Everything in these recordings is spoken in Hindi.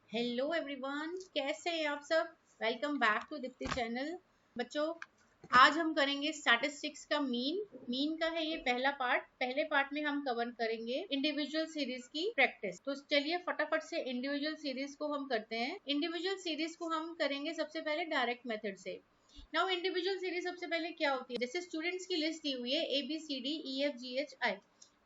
हेलो एवरीवन, कैसे हैं आप सब। Welcome back to Deepti channel. बच्चों, आज हम करेंगे स्टैटिस्टिक्स का मीन का है ये पहला पार्ट। पहले पार्ट में हम कवर करेंगे इंडिविजुअल सीरीज की प्रैक्टिस। तो चलिए फटाफट से इंडिविजुअल सीरीज को हम करते हैं। इंडिविजुअल सीरीज को हम करेंगे सबसे पहले डायरेक्ट मेथड से। नाउ इंडिविजुअल सीरीज सबसे पहले क्या होती है, जैसे स्टूडेंट्स की लिस्ट दी हुई है ABCDEFGHI।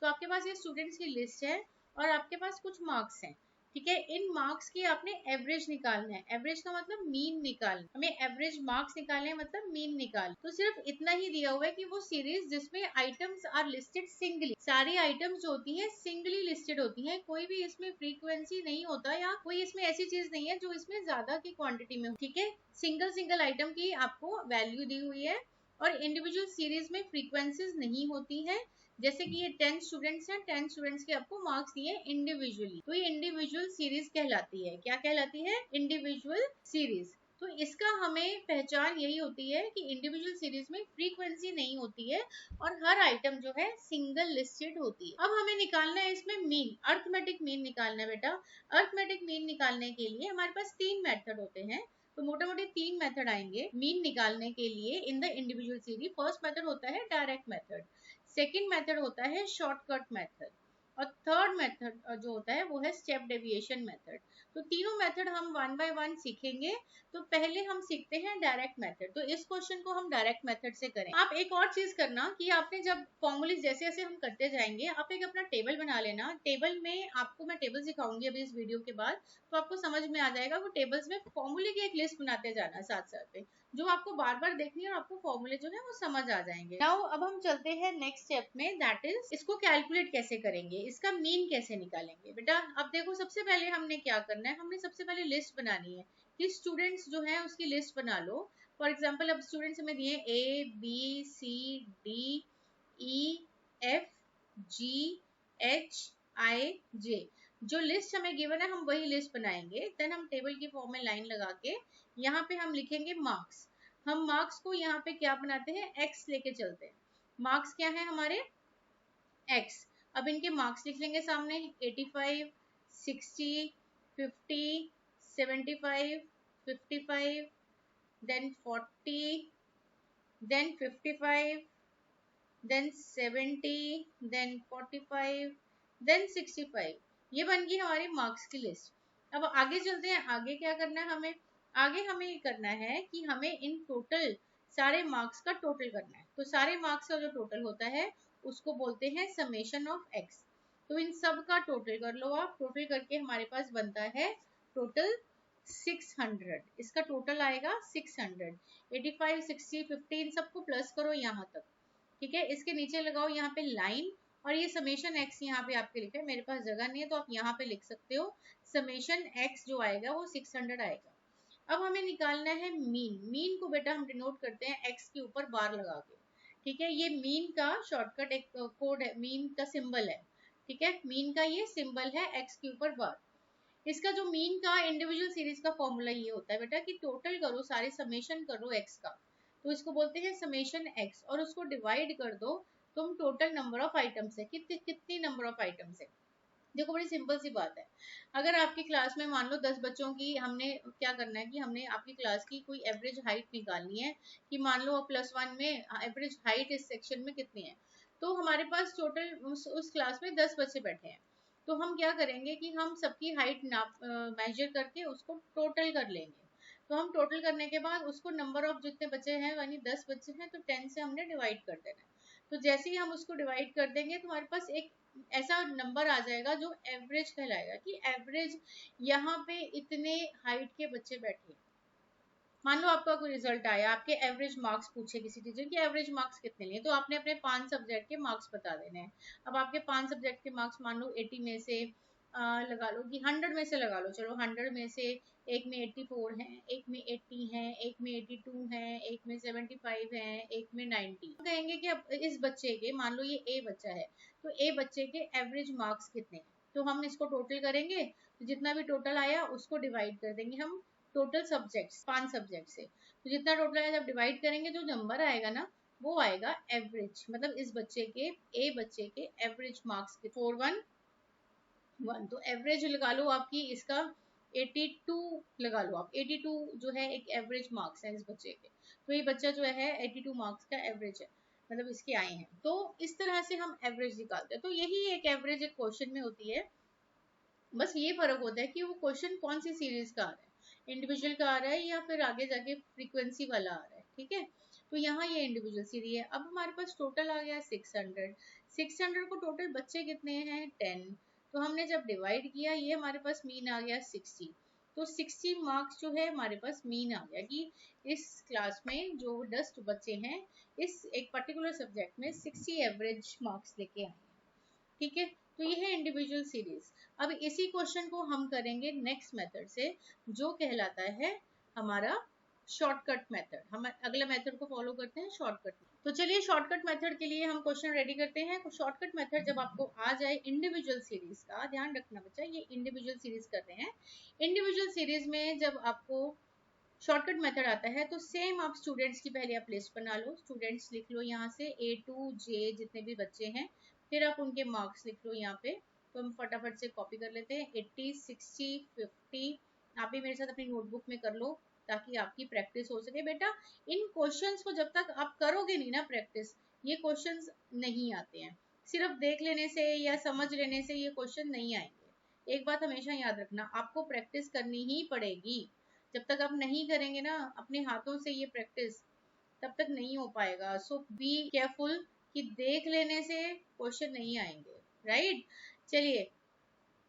तो आपके पास ये स्टूडेंट्स की लिस्ट है और आपके पास कुछ मार्क्स हैं। ठीक है, इन मार्क्स की आपने एवरेज निकालना है। एवरेज का मतलब मीन निकालना, हमें एवरेज मार्क्स निकालने मतलब मीन निकाल। तो सिर्फ इतना ही दिया हुआ है कि वो सीरीज जिसमें आइटम्स आर लिस्टेड सिंगली, सारी आइटम्स जो होती है सिंगली लिस्टेड होती है, कोई भी इसमें फ्रीक्वेंसी नहीं होता या कोई इसमें ऐसी चीज नहीं है जो इसमें ज्यादा की क्वांटिटी में हो। ठीक है, सिंगल सिंगल आइटम की आपको वैल्यू दी हुई है और इंडिविजुअल सीरीज में फ्रीक्वेंसीज नहीं होती है। जैसे कि ये 10 स्टूडेंट्स हैं, 10 स्टूडेंट्स के आपको मार्क्स दिए इंडिविजुअली, तो ये इंडिविजुअल सीरीज कहलाती है। क्या कहलाती है? Individual series. तो इसका हमें पहचान यही होती है कि इंडिविजुअल सीरीज में फ्रीक्वेंसी नहीं होती है और हर आइटम जो है सिंगल लिस्टेड होती है। अब हमें निकालना है इसमें मीन, अर्थमेटिक मीन निकालना है बेटा। अर्थमेटिक मीन निकालने के लिए हमारे पास 3 मेथड होते हैं। तो मोटे मोटे 3 मेथड आएंगे मीन निकालने के लिए in the individual series. First method होता है डायरेक्ट मेथड, सेकेंड मेथड होता है शॉर्टकट मेथड और थर्ड मेथड जो होता है वो है स्टेप डेविएशन मेथड। तो तीनों मेथड हम वन बाय वन सीखेंगे। तो पहले हम सीखते हैं डायरेक्ट मेथड। तो इस क्वेश्चन को हम डायरेक्ट मेथड से करें। आप एक और चीज करना कि आपने जब फॉर्मूले जैसे जैसे हम करते जाएंगे, आप एक अपना टेबल बना लेना। टेबल में आपको मैं टेबल सिखाऊंगी अभी इस वीडियो के बाद, तो आपको समझ में आ जाएगा। वो टेबल्स में फॉर्मूले की एक लिस्ट बनाते जाना साथ साथ में, जो आपको बार बार देखनी है और आपको फॉर्मूले जो है वो समझ आ जाएंगे। नाउ अब हम चलते हैं नेक्स्ट स्टेप में, दैट इज इसको कैलकुलेट कैसे करेंगे, इसका मीन कैसे निकालेंगे। बेटा अब देखो, सबसे पहले हमने क्या करना है, हमने सबसे पहले लिस्ट बनानी है कि स्टूडेंट्स जो है उसकी लिस्ट बना लो। फॉर एग्जाम्पल अब स्टूडेंट्स हमें दिए ABCDEFGHIJ। जो लिस्ट हमें गिवन है हम वही लिस्ट बनाएंगे। देन हम टेबल की फॉर्म में लाइन लगा के यहाँ पे हम लिखेंगे मार्क्स। हम मार्क्स को यहाँ पे क्या बनाते हैं, एक्स लेके चलते हैं। मार्क्स क्या है हमारे, एक्स। अब इनके मार्क्स लिख लेंगे सामने, 85, 60, 50, 75, 55, then 40, then 55, then 70, then 45, then 65। ये बन गई हमारी मार्क्स की लिस्ट। अब आगे चलते हैं, आगे क्या करना है हमें। आगे हमें ये करना है कि हमें इन टोटल सारे मार्क्स का टोटल करना है। तो सारे मार्क्स का जो टोटल होता है उसको बोलते हैं समेशन ऑफ एक्स। तो इन सब का टोटल कर लो आप। टोटल करके हमारे पास बनता है टोटल 600। इसका टोटल आएगा 600। 85, 60, 50 इन सबको प्लस करो यहाँ तक। ठीक है, इसके नीचे लगाओ यहाँ पे लाइन और ये समेशन एक्स यहाँ पे आपके लिखा है। मेरे पास जगह नहीं है तो आप यहाँ पे लिख सकते हो। समेशन एक्स जो आएगा वो 600 आएगा। अब हमें निकालना है मीन। मीन को बेटा हम डिनोट करते हैं एक्स के ऊपर बार लगा के। ठीक है, ये मीन का शॉर्टकट एक कोड है, मीन का सिंबल है। ठीक है, मीन का ये सिंबल है एक्स के ऊपर बार। इसका जो मीन का इंडिविजुअल सीरीज का फॉर्मूला ये होता है बेटा कि टोटल करो, सारे समेशन करो एक्स का। तो इसको बोलते हैं समेशन एक्स और उसको डिवाइड कर दो तुम टोटल नंबर ऑफ आइटम से, कितनी नंबर ऑफ आइटम से। देखो बड़ी सिंपल सी बात है। अगर आपकी क्लास में मान लो 10 बच्चों की, हमने क्या करना है कि हमने आपकी क्लास की कोई एवरेज हाइट निकालनी है कि मान लो +1 में एवरेज हाइट इस सेक्शन में कितनी है। तो हमारे पास टोटल उस क्लास में 10 बच्चे बैठे हैं। तो हम क्या करेंगे कि हम सबकी हाइट नाप मेजर करके उसको टोटल कर लेंगे। तो हम टोटल करने के बाद उसको नंबर ऑफ जितने बच्चे हैं, यानी 10 बच्चे हैं, तो 10 से हमने डिवाइड कर देना है। तो जैसे ही हम उसको डिवाइड कर देंगे तो हमारे पास एक ऐसा नंबर आ जाएगा जो एवरेज कहलाएगा कि एवरेज यहाँ पे इतने हाइट के बच्चे बैठे। मान लो आपका कोई रिजल्ट आया, आपके एवरेज मार्क्स पूछे किसी टीचर की एवरेज मार्क्स कितने लिए, तो आपने अपने 5 सब्जेक्ट के मार्क्स बता देने हैं। अब आपके 5 सब्जेक्ट के मार्क्स मान लो 80 में से लगा लो कि 100 में से लगा लो, चलो 100 में से एक में 84 है, एक में 80 है, एक में 82 है, एक में 75 है, एक में 90। कहेंगे कि अब इस बच्चे के, मान लो ये ए बच्चा है, तो ए बच्चे के एवरेज मार्क्स कितने हैं। तो हम इसको टोटल करेंगे, तो जितना भी टोटल आया उसको डिवाइड कर देंगे हम टोटल सब्जेक्ट्स, 5 सब्जेक्ट से। तो जितना टोटल आया जब डिवाइड करेंगे जो नंबर आएगा ना वो आएगा एवरेज, मतलब इस बच्चे के, ए बच्चे के एवरेज मार्क्स के 411। तो एवरेज लगा लो आपकी इसका 82 लगा लो आप, 82 जो है एक एवरेज मार्क्स है इस बच्चे के, तो ये बच्चा जो है 82 मार्क्स का एवरेज है, मतलब इसके आए हैं। तो इस तरह से हम एवरेज निकालते हैं। तो यही एक एवरेज एक क्वेश्चन में होती है, बस ये फर्क होता है कि वो क्वेश्चन कौन सी सीरीज का आ रहा है, इंडिविजुअल का आ रहा है या फिर आगे जाके फ्रीक्वेंसी वाला आ रहा है, ठीक है। तो यहाँ ये इंडिविजुअल सीरीज है। अब हमारे पास टोटल आ गया 600, 600 को टोटल बच्चे कितने हैं 10, तो हमने जब डिवाइड किया ये हमारे पास मीन आ गया 60, तो 60 मार्क्स जो है हमारे पास मीन आ गया कि इस क्लास में जो 10 बच्चे हैं इस एक पर्टिकुलर सब्जेक्ट में 60 एवरेज मार्क्स लेके आए हैं, ठीक है। तो ये है इंडिविजुअल सीरीज। अब इसी क्वेश्चन को हम करेंगे नेक्स्ट मेथड से, जो कहलाता है हमारा शॉर्टकट मेथड। हम अगला मेथड को फॉलो करते हैं, शॉर्टकट। तो चलिए शॉर्टकट मेथड के लिए हम क्वेश्चन रेडी करते हैं। शॉर्टकट मेथड जब आपको आ जाए इंडिविजुअल सीरीज का, ध्यान रखना बच्चा ये इंडिविजुअल सीरीज कर रहे हैं। इंडिविजुअल सीरीज में जब आपको शॉर्टकट मेथड आता है तो सेम आप स्टूडेंट्स की पहले आप लिस्ट बना लो, स्टूडेंट्स लिख लो यहाँ से A to J जितने भी बच्चे हैं, फिर आप उनके मार्क्स लिख लो यहाँ पे। तो हम फटाफट से कॉपी कर लेते हैं 80, 60, 50। आप भी मेरे साथ अपनी नोटबुक में कर लो ताकि आपकी प्रैक्टिस हो सके। बेटा इन क्वेश्चंस को जब तक आप करोगे नहीं ना प्रैक्टिस, ये क्वेश्चंस नहीं आते हैं। सिर्फ देख लेने से या समझ लेने से ये क्वेश्चन नहीं आएंगे। एक बात हमेशा याद रखना, आपको प्रैक्टिस करनी ही पड़ेगी। जब तक आप नहीं करेंगे ना अपने हाथों से ये प्रैक्टिस, तब तक नहीं हो पाएगा। सो बी केयरफुल कि देख लेने से क्वेश्चन नहीं आएंगे, राइट। चलिए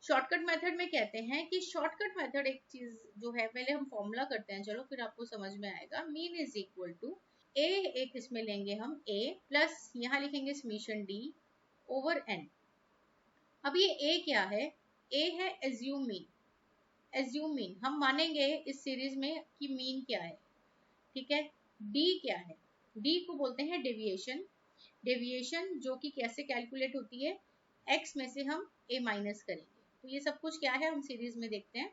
शॉर्टकट मेथड में कहते हैं कि शॉर्टकट मेथड एक चीज जो है, पहले हम फॉर्मूला करते हैं, चलो फिर आपको समझ में आएगा। मीन इज इक्वल टू ए, एक इसमें लेंगे हम ए प्लस यहाँ लिखेंगे समेशन डी ओवर एन। अब ये ए क्या है, ए है एज्यूम मीन। एज्यूम मीन हम मानेंगे इस सीरीज में कि मीन क्या है, ठीक है। डी क्या है, डी को बोलते हैं डेविएशन। डेविएशन जो कि कैसे कैलकुलेट होती है, एक्स में से हम ए माइनस करेंगे। तो ये सब कुछ क्या है हम सीरीज में देखते हैं।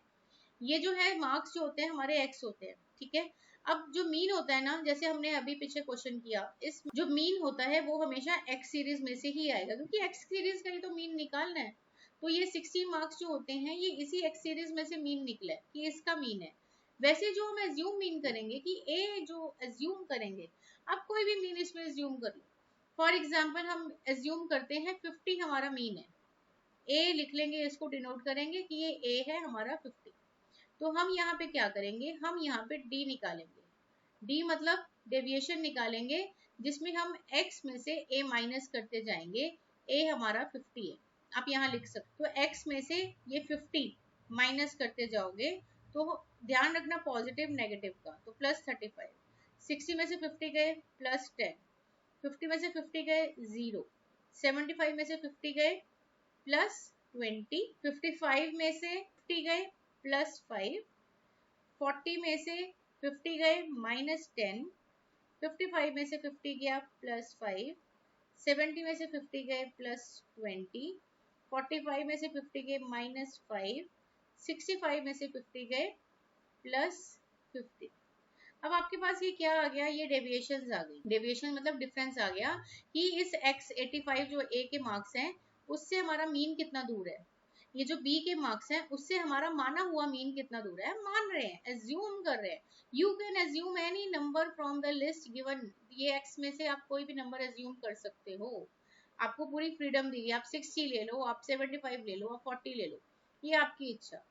ये जो है मार्क्स जो होते हैं हमारे एक्स होते हैं, ठीक है। अब जो मीन होता है ना, जैसे हमने अभी पीछे क्वेश्चन किया, इस जो मीन होता है वो हमेशा एक्स सीरीज में से ही आएगा, क्योंकि एक्स सीरीज का ही तो मीन निकालना है। तो ये 60 मार्क्स जो होते हैं ये इसी एक्स सीरीज में से मीन निकला है कि इसका मीन है। वैसे जो हम एज्यूम मीन करेंगे कि ए जो एज्यूम करेंगे, आप कोई भी मीन इसमें एज्यूम कर लो। फॉर एग्जाम्पल हम एज्यूम करते हैं 50 हमारा मीन है, ए लिख लेंगे, इसको डिनोट करेंगे कि ये ए है हमारा 50। तो हम यहाँ पे क्या करेंगे, हम यहाँ पे डी निकालेंगे। डी मतलब डेविएशन निकालेंगे, जिसमें हम x में से a माइनस करते जाएंगे। a हमारा 50 है, आप यहाँ लिख सकते हो। तो x में से ये 50 माइनस करते जाओगे तो ध्यान रखना पॉजिटिव नेगेटिव का, तो प्लस 35। 60 में से 50 गए प्लस 10, 50 में से 50 गए 0, 75 में से 50 गए प्लस 20, 55 में से 50 गए प्लस 5, 40 में से 50 गए माइनस 10, 55 में से 50 गया प्लस 5, 70 में से 50 गए प्लस 20, 45 में से 50 गए माइनस 5, 65 में से 50 गए प्लस 50। अब आपके पास ये क्या आ गया, ये डेविएशन आ गई। डेविएशन मतलब डिफरेंस आ गया कि इस x 85 जो a के मार्क्स हैं उससे हमारा मीन कितना दूर है, ये जो b के मार्क्स हैं उससे हमारा माना हुआ मीन कितना दूर है। मान रहे हैं, एज्यूम कर रहे हैं। You can assume any number from the list given. ये x में से आप कोई भी नंबर एज्यूम कर सकते हो, आपको पूरी फ्रीडम दी है। आप 60 ले लो, आप 75 ले लो, आप 40 ले लो, ये आपकी इच्छा,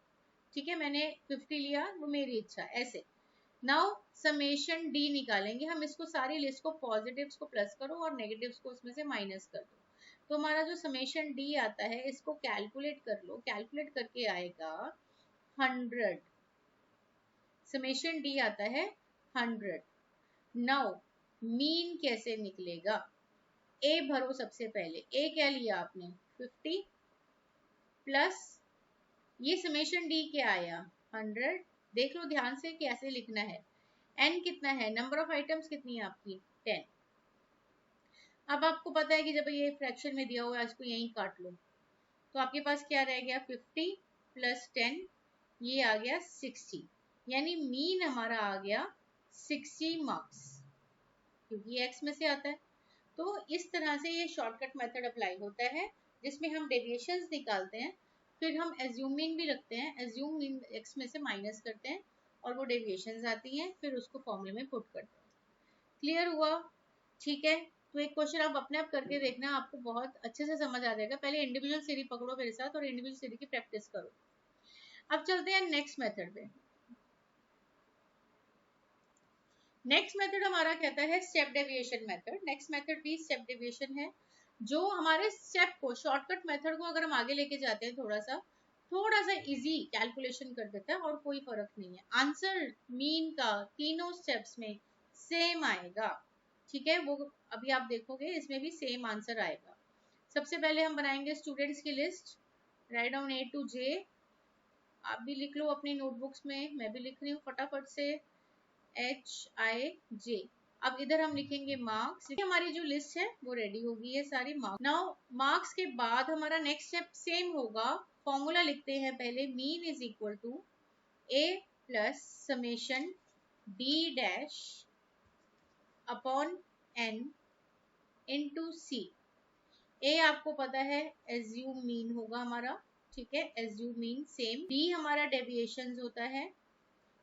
ठीक है। मैंने 50 लिया वो मेरी इच्छा, ऐसे। नाउ समेशन डी निकालेंगे हम, इसको सारी लिस्ट को पॉजिटिव्स को प्लस करो और नेगेटिव्स को उसमें से माइनस कर दो। तो हमारा जो समेशन डी आता है इसको कैलकुलेट कर लो, कैलकुलेट करके आएगा 100। समेशन डी आता है 100। नाउ मीन कैसे निकलेगा, ए भरो सबसे पहले। ए क्या लिया आपने 50 प्लस ये समेशन डी क्या आया 100। देख लो ध्यान से कैसे लिखना है। n कितना है, नंबर ऑफ आइटम्स कितनी है आपकी 10। अब आपको पता है कि जब ये फ्रैक्शन में दिया हुआ है इसको यहीं काट लो, तो आपके पास क्या रह गया 50 प्लस 10, ये आ गया 60, यानी मीन हमारा आ गया 60 मार्क्स, क्योंकि x में से आता है। तो इस तरह से ये शॉर्टकट मेथड अप्लाई होता है जिसमें हम डेविएशंस निकालते हैं फिर हम एज्यूम मीन भी रखते हैं, एज्यूम मीन x में से माइनस करते हैं और वो डेविएशंस आती हैं, फिर उसको फॉर्मूले में पुट करते हैं। क्लियर हुआ? ठीक है, तो एक क्वेश्चन आप अपने आप करके देखना, आपको बहुत अच्छे से समझ आ जाएगा। पहले इंडिविजुअल सीरीज पकड़ो मेरे साथ और इंडिविजुअल सीरीज की प्रैक्टिस करो। अब चलते हैं नेक्स्ट मेथड पे। नेक्स्ट मेथड हमारा कहता है step deviation method. Next method भी स्टेप डेविएशन है, जो हमारे स्टेप को, शॉर्टकट मेथड को अगर हम आगे लेके जाते हैं थोड़ा सा इजी कैलकुलेशन कर देता है और कोई फर्क नहीं है। आंसर मीन का तीनों स्टेप्स में सेम आएगा। ठीक है, वो अभी आप देखोगे इसमें भी सेम आंसर आएगा। सबसे पहले हम बनाएंगे स्टूडेंट्स की list, write down A to J। आप भी लिख लो अपनी नोटबुक्स में, मैं भी लिख रही हूँ फटाफट से, HIJ। अब इधर हम लिखेंगे मार्क्स। हमारी जो लिस्ट है वो रेडी हो गई है सारी मार्क्स। नाउ मार्क्स के बाद हमारा नेक्स्ट स्टेप सेम होगा, फॉर्मूला लिखते हैं पहले, mean is equal to A plus summation D dash upon N into C। A आपको पता है एज्यूम मीन होगा हमारा, ठीक है, एज्यूम मीन सेम। D हमारा डेविएशंस होता है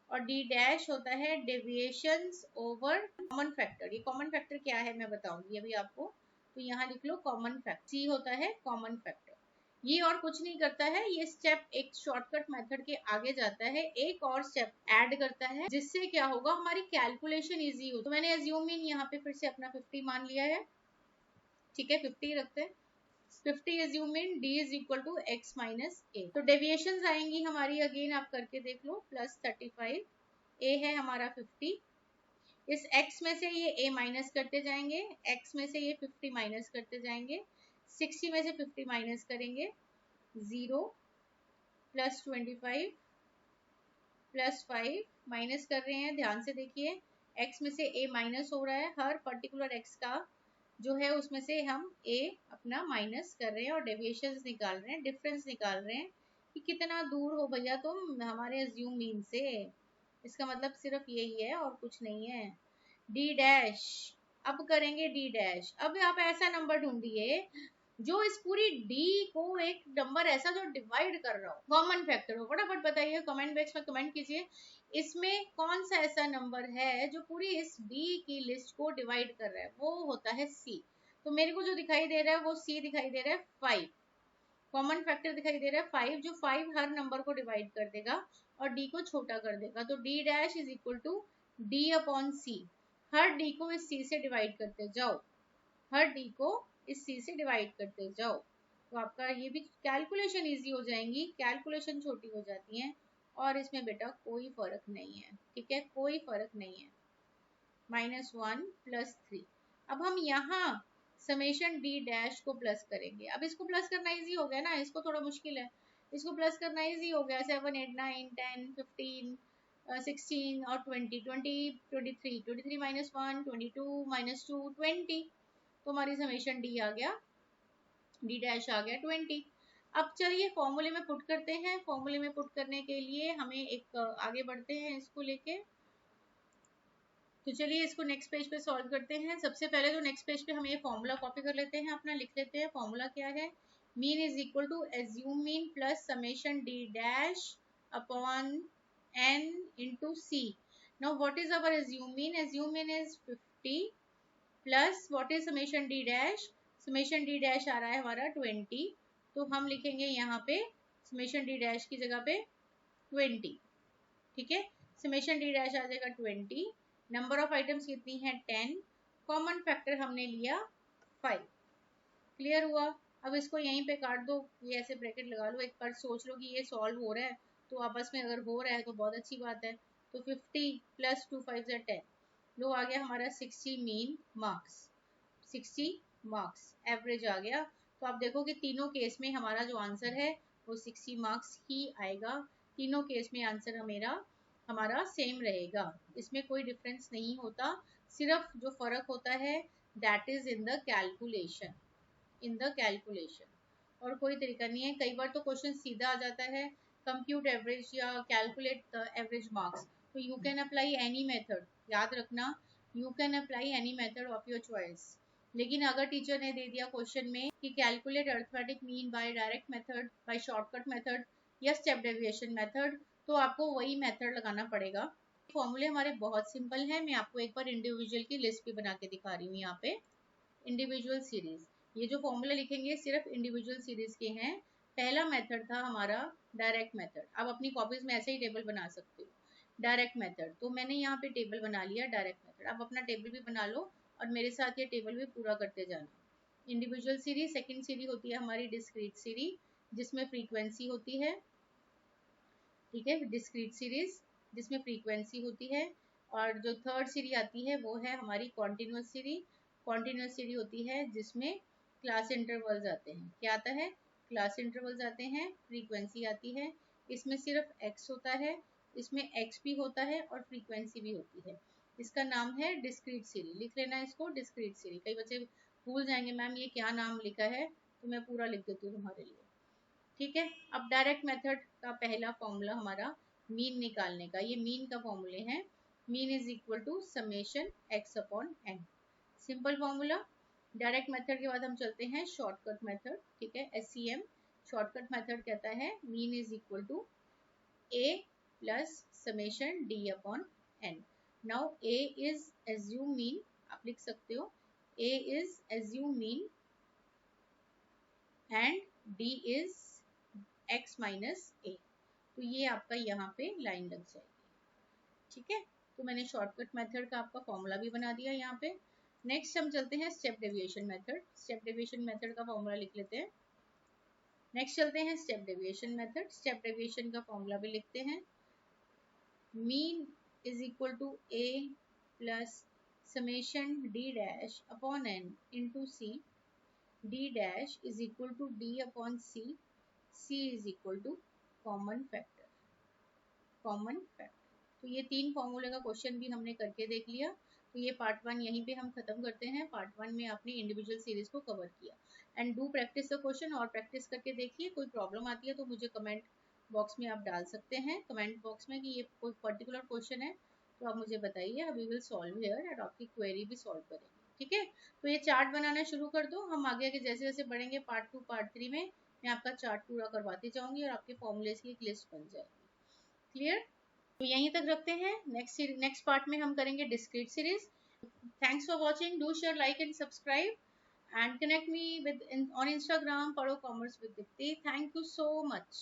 और D डैश होता है डेविएशंस ओवर कॉमन फैक्टर। ये कॉमन फैक्टर क्या है मैं बताऊंगी अभी आपको, तो यहाँ लिख लो कॉमन फैक्टर। C होता है कॉमन फैक्टर। ये और कुछ नहीं करता है, ये स्टेप एक शॉर्टकट मेथड के आगे जाता है, एक और स्टेप ऐड करता है, जिससे क्या होगा, हमारी कैलकुलेशन इजी हो। तो मैंने एज्यूम मीन यहाँ पे फिर से अपना 50 मान लिया है, ठीक है, 50 रखते हैं। 50 assume mean D is equal to x minus A. तो डेविएशंस आएंगी हमारी, अगेन आप करके देख लो, प्लस 35, A है हमारा 50, इस x में से ये A माइनस करते जाएंगे, x में से ये 50 माइनस करते जाएंगे, 60 में से 50 माइनस करेंगे, 0 प्लस 25 प्लस 5 माइनस कर रहे हैं, ध्यान से देखिए, x में से A माइनस हो रहा है, हर पर्टिकुलर x का जो है उसमें से हम A अपना माइनस कर रहे हैं और डेविएशंस निकाल रहे हैं, डिफरेंस निकाल रहे हैं कि कितना दूर हो भैया तुम हमारे एज्यूम मीन से। इसका मतलब सिर्फ यही है और कुछ नहीं है। D डैश, अब करेंगे D डैश। अब आप ऐसा नंबर ढूंढिए जो इस पूरी D को एक नंबर ऐसा जो डिवाइड कर रहा हो, कॉमन फैक्टर हो। फटाफट बताइए, कमेंट बॉक्स में कमेंट कीजिए, इसमें कौन सा ऐसा नंबर है जो पूरी इस D की लिस्ट को डिवाइड कर रहा है। वो होता है C। तो मेरे को जो दिखाई दे रहा है वो C दिखाई दे रहा है, 5 कॉमन फैक्टर दिखाई दे रहा है 5, जो 5 हर नंबर को डिवाइड कर देगा और D को छोटा कर देगा। तो D dash is equal to D upon C। हर D को इस C से डिवाइड करते जाओ, हर D को इस C से डिवाइड करते जाओ, तो आपका ये भी कैलकुलेशन इजी हो जाएंगी, कैलकुलेशन छोटी हो जाती है और इसमें बेटा कोई फर्क नहीं है, ठीक है, कोई फर्क नहीं है। -1 प्लस 3। अब हम यहाँ समेशन D डैश को प्लस करेंगे। अब इसको प्लस करना इजी हो गया ना, इसको थोड़ा मुश्किल है, इसको प्लस करना इजी हो गया। 7 8 9 10 15 16 और 20 20 23 23 माइनस 1 22 माइनस 2 20। तो हमारी समेशन D आ गया, D डैश आ गया 20। अब चलिए फॉर्मूले में पुट करते हैं। फॉर्मूले में पुट करने के लिए हमें एक आगे बढ़ते हैं इसको लेके। तो चलिए इसको नेक्स्ट पेज पे सॉल्व करते हैं। सबसे पहले तो नेक्स्ट पेज पे हम ये फॉर्मूला कॉपी कर लेते हैं, अपना लिख लेते हैं। फॉर्मूला क्या है, mean is equal to assume mean plus summation D dash upon N into C। Now what is our assume mean? Assume mean is 50 plus what is summation D dash? Summation D dash आ रहा है हमारा 20, तो हम लिखेंगे यहाँ पे समेशन D डैश की जगह पे 20, ठीक है। समेशन D डैश आ जाएगा 20, नंबर ऑफ आइटम्स कितनी है 10, कॉमन फैक्टर हमने लिया 5। क्लियर हुआ? अब इसको यहीं पे काट दो, ये ऐसे ब्रैकेट लगा लो, एक बार सोच लो कि ये सॉल्व हो रहा है, तो आपस में अगर हो रहा है तो बहुत अच्छी बात है। तो 50 प्लस 2 5 10, लो आ गया हमारा 60 मीन मार्क्स, 60 मार्क्स एवरेज आ गया। तो आप देखो कि तीनों केस में हमारा जो आंसर है वो 60 मार्क्स ही आएगा। तीनों केस में आंसर हमारा सेम रहेगा, इसमें कोई डिफरेंस नहीं होता। सिर्फ जो फर्क होता है that is in the calculation, in the calculation, और कोई तरीका नहीं है। कई बार तो क्वेश्चन सीधा आ जाता है, कंप्यूट एवरेज या कैलकुलेट द एवरेज मार्क्स, तो you can apply any method, याद रखना, you can apply any method of your choice. लेकिन अगर टीचर ने दे दिया क्वेश्चन में कि calculate arithmetic mean by direct method, by shortcut method या स्टेप डेविएशन मेथड, तो आपको वही मेथड लगाना पड़ेगा। फॉर्मूले हमारे बहुत सिंपल हैं। मैं आपको एक बार इंडिविजुअल की लिस्ट भी बना के दिखा रही हूँ। यहाँ पे इंडिविजुअल सीरीज, ये जो फॉर्मूला लिखेंगे सिर्फ इंडिविजुअल सीरीज के हैं। पहला मेथड था हमारा डायरेक्ट मेथड। आप अपनी कॉपीज में ऐसे ही टेबल बना सकते हो, डायरेक्ट मेथड। तो मैंने यहाँ पे टेबल बना लिया डायरेक्ट मेथड। आप अपना टेबल भी बना लो और मेरे साथ ये टेबल भी पूरा करते जाना। Individual series. सेकंड सीरीज होती है हमारी डिस्क्रीट सीरीज, जिसमें फ्रीक्वेंसी होती है, ठीक है, डिस्क्रीट सीरीज जिसमें फ्रीक्वेंसी होती है। और जो थर्ड सीरीज आती है वो है हमारी कॉन्टिन्यूस सीरीज। कॉन्टिन्यूस सीरीज होती है जिसमें क्लास इंटरवल्स आते हैं। क्या आता है? क्लास इंटरवल्स आते हैं। फ्रीक्वेंसी आती है, इसमें सिर्फ एक्स होता है, इसमें एक्स भी होता है और फ्रीक्वेंसी भी होती है। इसका नाम है डिस्क्रीट सीरीज। लिख लेना इसको, डिस्क्रीट सीरीज। कई बच्चे भूल जाएंगे मैम ये क्या नाम लिखा है, तो मैं पूरा लिख देती हूँ तुम्हारे लिए, ठीक है। अब डायरेक्ट मेथड का पहला फॉर्मूला हमारा मीन निकालने का, ये मीन का फॉर्मूले हैं। Mean is equal to summation x upon n, simple formula. Direct method के बाद हम चलते हैं शॉर्टकट मेथड, ठीक है, SCM। शॉर्टकट मेथड कहता है mean is equal to A plus summation D upon N. Now A is assume mean, आप लिख सकते हो A is assume mean and D is x minus A. तो ये आपका यहाँ पे लाइन लग जाएगी, ठीक है। तो मैंने शॉर्टकट मेथड का आपका फॉर्मूला भी बना दिया यहाँ पे। नेक्स्ट हम चलते हैं step deviation method. Step deviation method का फॉर्मूला लिख लेते हैं। नेक्स्ट चलते हैं step deviation method. Step deviation का फॉर्मूला भी लिखते हैं। Mean is equal to A plus summation D dash upon N into C. D dash is equal to D upon C. C is equal to common factor, common factor. तो ये तीन फॉर्मूले का क्वेश्चन भी हमने करके देख लिया। तो ये पार्ट 1 यहीं पे हम खत्म करते हैं। पार्ट 1 में आपने इंडिविजुअल सीरीज को कवर किया। And do practice the question, और प्रैक्टिस करके देखिए। कोई प्रॉब्लम आती है तो मुझे कमेंट बॉक्स में आप डाल सकते हैं, कमेंट बॉक्स में, कि ये कोई पर्टिकुलर क्वेश्चन है तो आप मुझे बताइए। वी विल सॉल्व हियर और आपकी क्वेरी भी सॉल्व करेंगे, ठीक है। तो ये चार्ट बनाना शुरू कर दो। हम आगे आगे जैसे जैसे बढ़ेंगे पार्ट 2 पार्ट 3 में मैं आपका चार्ट पूरा करवाती जाऊंगी और आपके फॉर्मूलेस की एक लिस्ट बन जाएगी। क्लियर? तो यहीं तक रखते हैं। नेक्स्ट पार्ट में हम करेंगे discrete series. Thanks for watching. Do share, like and subscribe and connect me with on Instagram, Paro Commerce with Dipti. Thank you so much.